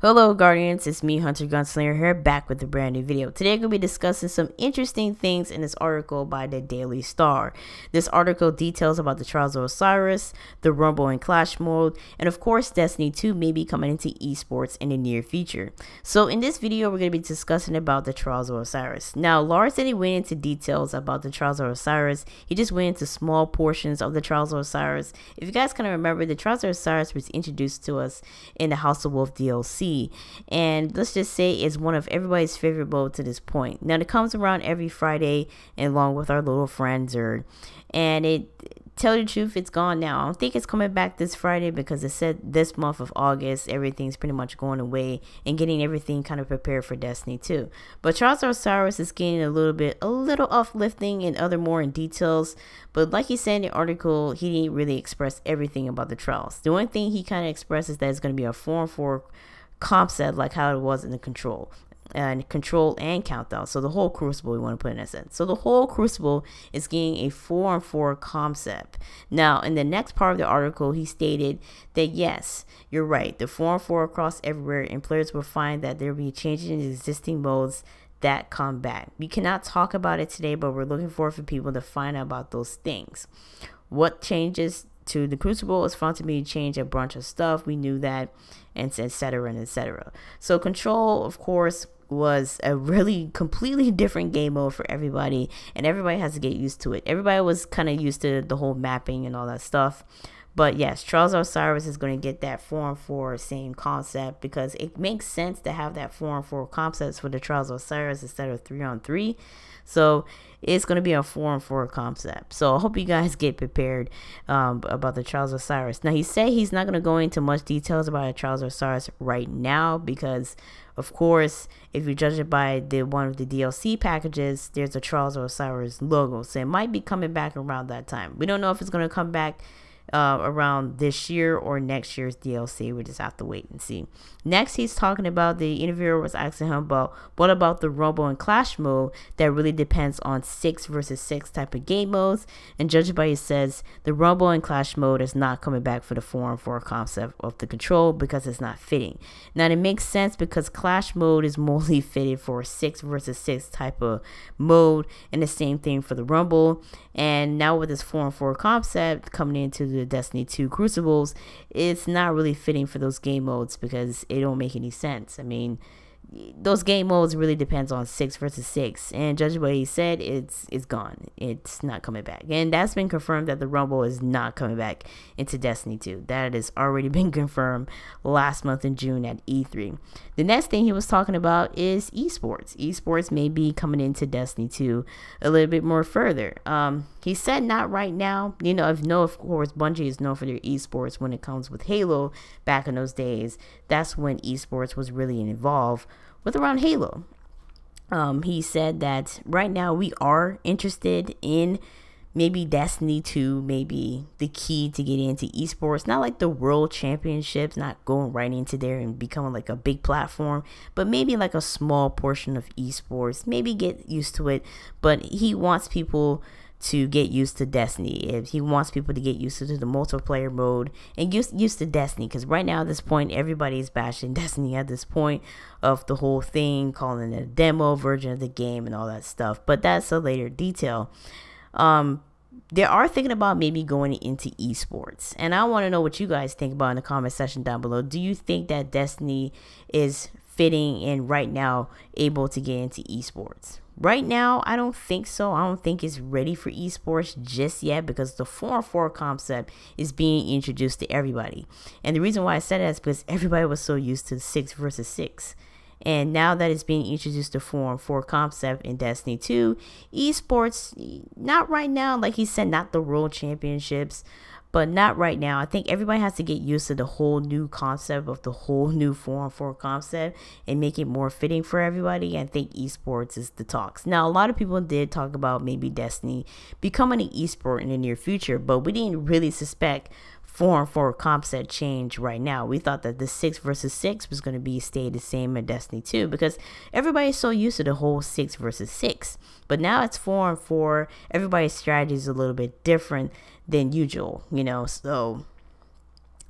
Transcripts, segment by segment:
Hello Guardians, it's me Hunter Gunslinger here, back with a brand new video. Today I'm going to be discussing some interesting things in this article by the Daily Star. This article details about the Trials of Osiris, the Rumble and Clash mode, and of course Destiny 2 may be coming into esports in the near future. So in this video we're going to be discussing about the Trials of Osiris. Now Lars didn't went into details about the Trials of Osiris, he just went into small portions of the Trials of Osiris. If you guys kind of remember, the Trials of Osiris was introduced to us in the House of Wolf DLC. And let's just say it's one of everybody's favorite mode to this point. Now it comes around every Friday along with our little friends, and tell you the truth, it's gone now. I don't think it's coming back this Friday because it said this month of August everything's pretty much going away and getting everything kind of prepared for Destiny 2. But Trials of Osiris is getting a little uplifting and other more in details. But like he said in the article, he didn't really express everything about the trials. The only thing he kind of expressed is that it's going to be a 4-on-4 concept like how it was in the control and countdown. So the whole crucible, we want to put in a sense. So the whole crucible is getting a 4-on-4 concept. Now in the next part of the article, he stated that yes, you're right, the 4-on-4 across everywhere, and players will find that there will be changes in existing modes that come back. We cannot talk about it today, but we're looking forward for people to find out about those things. What changes to the Crucible is found to be change a bunch of stuff. We knew that, and etc. and etc. So Control, of course, was a really completely different game mode for everybody, and everybody has to get used to it. Everybody was kind of used to the whole mapping and all that stuff. But yes, Trials of Osiris is going to get that 4-on-4 same concept, because it makes sense to have that 4-on-4 concepts for the Trials of Osiris instead of 3-on-3. So it's going to be a 4-on-4 concept. So I hope you guys get prepared about the Trials of Osiris. Now he said he's not going to go into much details about the Trials of Osiris right now, because of course if you judge it by one of the DLC packages, there's a Trials of Osiris logo. So it might be coming back around that time. We don't know if it's going to come back around this year or next year's DLC. We just have to wait and see. Next, he's talking about, the interviewer was asking him about what about the Rumble and Clash mode that really depends on 6 versus 6 type of game modes, and judging by, he says the Rumble and Clash mode is not coming back for the 4-on-4 concept of the control because it's not fitting. Now it makes sense because Clash mode is mostly fitted for 6 versus 6 type of mode, and the same thing for the Rumble. And now with this 4-on-4 concept coming into the Destiny 2 Crucibles, it's not really fitting for those game modes because it don't make any sense. I mean, those game modes really depends on 6 versus 6, and judging by what he said, it's gone. It's not coming back, and that's been confirmed that the Rumble is not coming back into Destiny 2. That has already been confirmed last month in June at E3. The next thing he was talking about is esports. Esports may be coming into Destiny 2 a little bit more further. He said not right now. You know, of course Bungie is known for their esports when it comes with Halo. Back in those days, that's when esports was really involved with around Halo. He said that right now we are interested in maybe Destiny 2, maybe the key to get into esports, not like the world championships, not going right into there and becoming like a big platform, but maybe like a small portion of esports, maybe get used to it. But he wants people to get used to Destiny. He wants people to get used to the multiplayer mode and used to Destiny, because right now at this point everybody's bashing Destiny at this point of the whole thing, calling it a demo version of the game and all that stuff, but that's a later detail. They are thinking about maybe going into esports, and I want to know what you guys think about in the comment section down below. Do you think that Destiny is fitting and right now able to get into esports? Right now, I don't think so. I don't think it's ready for esports just yet, because the 4-on-4 concept is being introduced to everybody. And the reason why I said that is because everybody was so used to 6 versus 6. And now that it's being introduced to 4-on-4 concept in Destiny 2, esports, not right now. Like he said, not the world championships, but not right now. I think everybody has to get used to the whole new concept of the whole new 4-on-4 concept and make it more fitting for everybody. I think esports is the talks. Now, a lot of people did talk about maybe Destiny becoming an esport in the near future, but we didn't really suspect 4-on-4 concept change right now. We thought that the 6 versus 6 was going to stay the same in Destiny 2, because everybody's so used to the whole 6 versus 6. But now it's 4-on-4. Everybody's strategy is a little bit different than usual, you know. So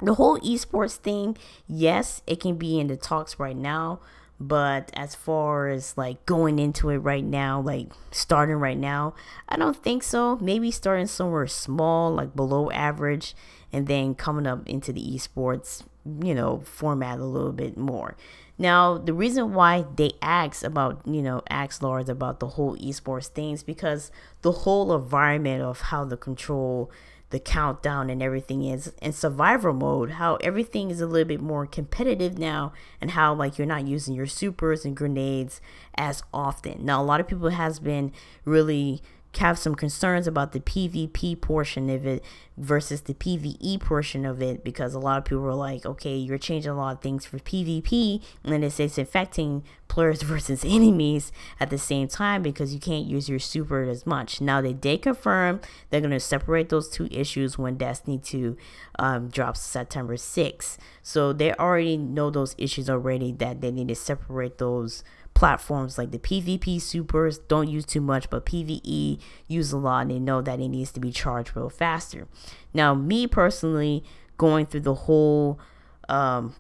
The whole esports thing, yes, it can be in the talks right now, but as far as like going into it right now, like starting right now, I don't think so. Maybe starting somewhere small, like below average, and then coming up into the esports, you know, format a little bit more. Now, the reason why they asked about, you know, asked Lars about the whole esports things, because the whole environment of how the control, the countdown and everything is in survivor mode, how everything is a little bit more competitive now, and how like you're not using your supers and grenades as often. Now, a lot of people has been really have some concerns about the PvP portion of it versus the PvE portion of it, because a lot of people are like, okay, you're changing a lot of things for PvP, and then it's affecting players versus enemies at the same time because you can't use your super as much. Now, they did confirm they're going to separate those two issues when Destiny 2 drops September 6th. So they already know those issues already, that they need to separate those platforms. Like the PvP supers don't use too much, but PvE use a lot, and they know that it needs to be charged real faster. Now, me personally, going through the whole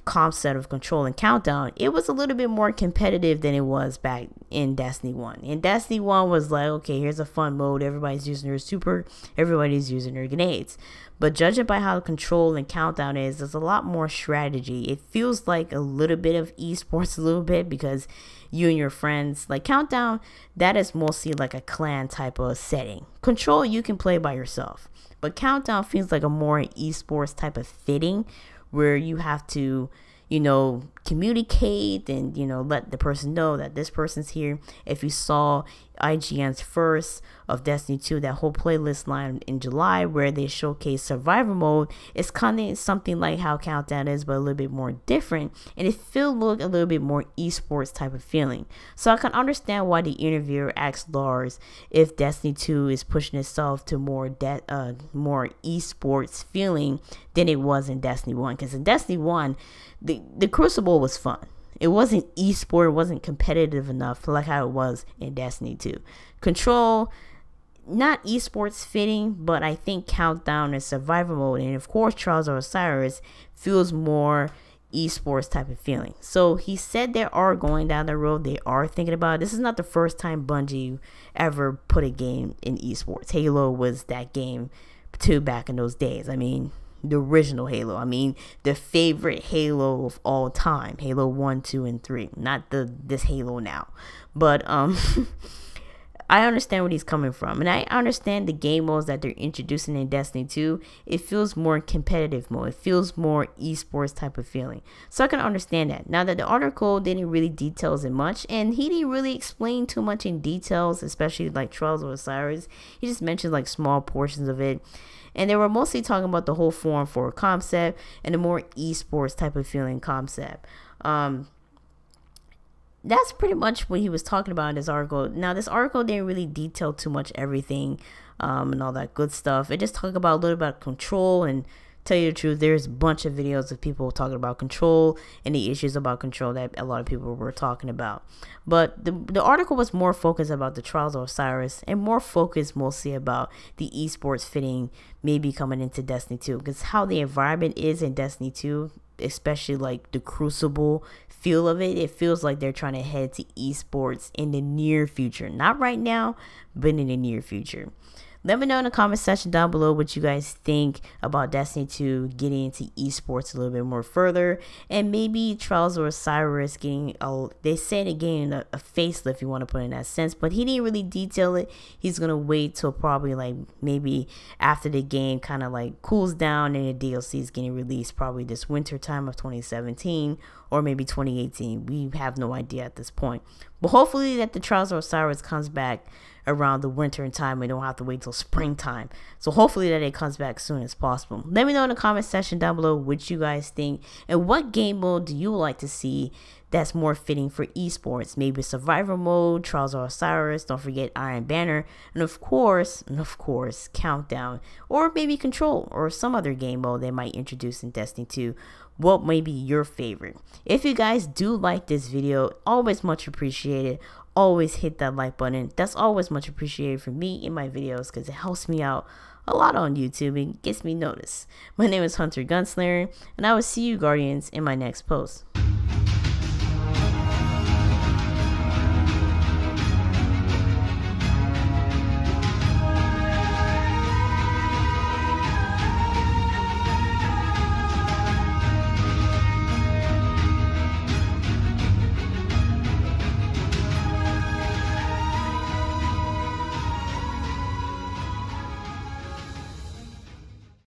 concept of control and countdown, it was a little bit more competitive than it was back in Destiny 1. In Destiny 1 was like, okay, here's a fun mode, everybody's using their super, everybody's using their grenades. But judging by how the control and countdown is, there's a lot more strategy. It feels like a little bit of esports, a little bit, because you and your friends, like countdown, that is mostly like a clan type of setting. Control, you can play by yourself, but countdown feels like a more esports type of fitting, where you have to, you know, communicate and, you know, let the person know that this person's here. If you saw IGN's first of Destiny 2, that whole playlist line in July where they showcase survivor mode, it's kind of something like how Countdown is, but a little bit more different, and it feels like a little bit more esports type of feeling. So I can understand why the interviewer asked Lars if Destiny 2 is pushing itself to more esports feeling than it was in Destiny 1, because in Destiny 1 the Crucible was fun. It wasn't esport, it wasn't competitive enough like how it was in Destiny 2. Control, not esports fitting, but I think Countdown and survival mode, and of course Trials of Osiris, feels more esports type of feeling. So he said they are going down the road, they are thinking about it. This is not the first time Bungie ever put a game in esports. Halo was that game too back in those days. I mean, the original Halo. I mean, the favorite Halo of all time, Halo 1, 2, and 3, not this Halo now. But I understand where he's coming from, and I understand the game modes that they're introducing in Destiny 2. It feels more competitive mode. It feels more esports type of feeling. So I can understand that. Now that the article didn't really details it much, and he didn't really explain too much in details, especially like Trials of Osiris. He just mentioned like small portions of it. And they were mostly talking about the whole Forum 4 concept and the more esports type of feeling concept. That's pretty much what he was talking about in this article. Now, this article didn't really detail too much everything and all that good stuff. It just talked about a little about control, and tell you the truth, there's a bunch of videos of people talking about control and the issues about control that a lot of people were talking about. But the article was more focused about the Trials of Osiris, and more focused mostly about the esports fitting maybe coming into Destiny 2, because how the environment is in Destiny 2, especially like the Crucible feel of it, it feels like they're trying to head to esports in the near future. Not right now, but in the near future. Let me know in the comment section down below what you guys think about Destiny 2 getting into esports a little bit more further, and maybe Trials of Osiris getting they said it getting a facelift, if you want to put it in that sense, but he didn't really detail it. He's gonna wait till probably like maybe after the game kind of like cools down and the DLC is getting released, probably this winter time of 2017 or maybe 2018. We have no idea at this point, but hopefully that the Trials of Osiris comes back around the winter in time. We don't have to wait till springtime, so hopefully that it comes back as soon as possible. Let me know in the comment section down below what you guys think, and what game mode do you like to see that's more fitting for esports. Maybe survivor mode, Trials of Osiris, don't forget Iron Banner, and of course Countdown, or maybe Control, or some other game mode they might introduce in Destiny 2. What may be your favorite? If you guys do like this video, always much appreciated. Always hit that like button. That's always much appreciated for me in my videos, because it helps me out a lot on YouTube and gets me noticed. My name is Hunter Gunslinger, and I will see you Guardians in my next post.